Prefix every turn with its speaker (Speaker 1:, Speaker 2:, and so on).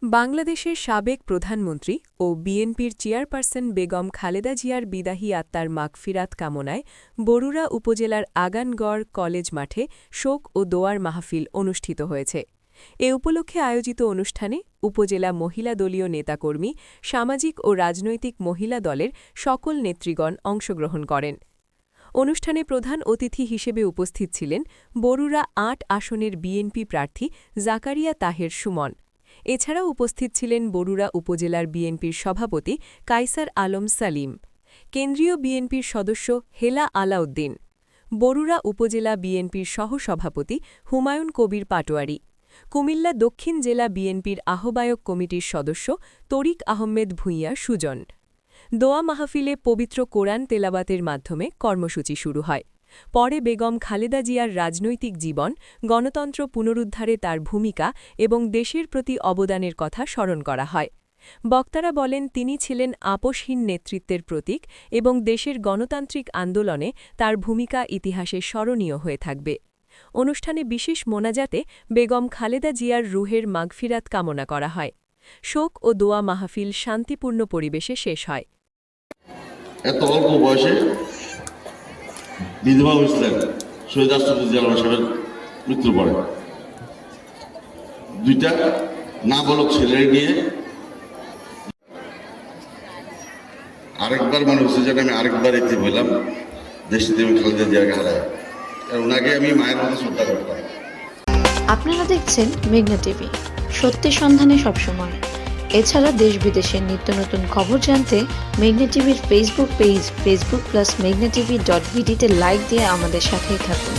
Speaker 1: বাংলাদেশের সাবেক প্রধানমন্ত্রী ও বিএনপির চেয়ারপারসন বেগম খালেদা জিয়ার বিদাহী আত্মার মাগফিরাত কামনায় বরুড়া উপজেলার আগানগড় কলেজ মাঠে শোক ও দোয়ার মাহফিল অনুষ্ঠিত হয়েছে। এ উপলক্ষে আয়োজিত অনুষ্ঠানে উপজেলা মহিলা দলীয় নেতাকর্মী, সামাজিক ও রাজনৈতিক মহিলা দলের সকল নেতৃগণ অংশগ্রহণ করেন। অনুষ্ঠানে প্রধান অতিথি হিসেবে উপস্থিত ছিলেন বরুড়া ৮ আসনের বিএনপি প্রার্থী জাকারিয়া তাহের সুমন। এছাড়াও উপস্থিত ছিলেন বরুড়া উপজেলার বিএনপির সভাপতি কায়সার আলম সালিম, কেন্দ্রীয় বিএনপির সদস্য হেলা আলাউদ্দিন, বরুড়া উপজেলা বিএনপির সহসভাপতি হুমায়ুন কবির পাটোয়ারি, কুমিল্লা দক্ষিণ জেলা বিএনপির আহ্বায়ক কমিটির সদস্য তরিক আহমেদ ভূঁইয়া সুজন। দোয়া মাহফিলে পবিত্র কোরআন তেলাওয়াতের মাধ্যমে কর্মসূচি শুরু হয়। পরে বেগম খালেদা জিয়ার রাজনৈতিক জীবন, গণতন্ত্র পুনরুদ্ধারে তার ভূমিকা এবং দেশের প্রতি অবদানের কথা স্মরণ করা হয়। বক্তারা বলেন, তিনি ছিলেন আপোষহীন নেতৃত্বের প্রতীক এবং দেশের গণতান্ত্রিক আন্দোলনে তার ভূমিকা ইতিহাসে স্মরণীয় হয়ে থাকবে। অনুষ্ঠানে বিশেষ মোনাজাতে বেগম খালেদা জিয়ার রুহের মাগফিরাত কামনা করা হয়। শোক ও দোয়া মাহফিল শান্তিপূর্ণ পরিবেশে শেষ হয়।
Speaker 2: এত অল্প বয়সে বিধবা হয়েছিলেন শহীদ রাষ্ট্রপতি সাহেবের মৃত্যুর পরে। দুইটা নাবালক ছেলে নিয়ে আরেকবার মনে হচ্ছে যেন আমি আরেকবার এতে হইলাম দেশটিতে আমি খালেদা জিয়াকে হারাই। কারণ ওনাকে আমি মায়ের মতো শ্রদ্ধা করতাম।
Speaker 3: আপনারা দেখছেন মেঘনা টিভি, সত্যের সন্ধানে সবসময়। এছাড়া দেশ বিদেশের নিত্য নতুন খবর জানতে মেঘনা টিভির ফেসবুক পেজ facebook+megnaTV.bd তে লাইক দিয়ে আমাদের সাথেই থাকুন।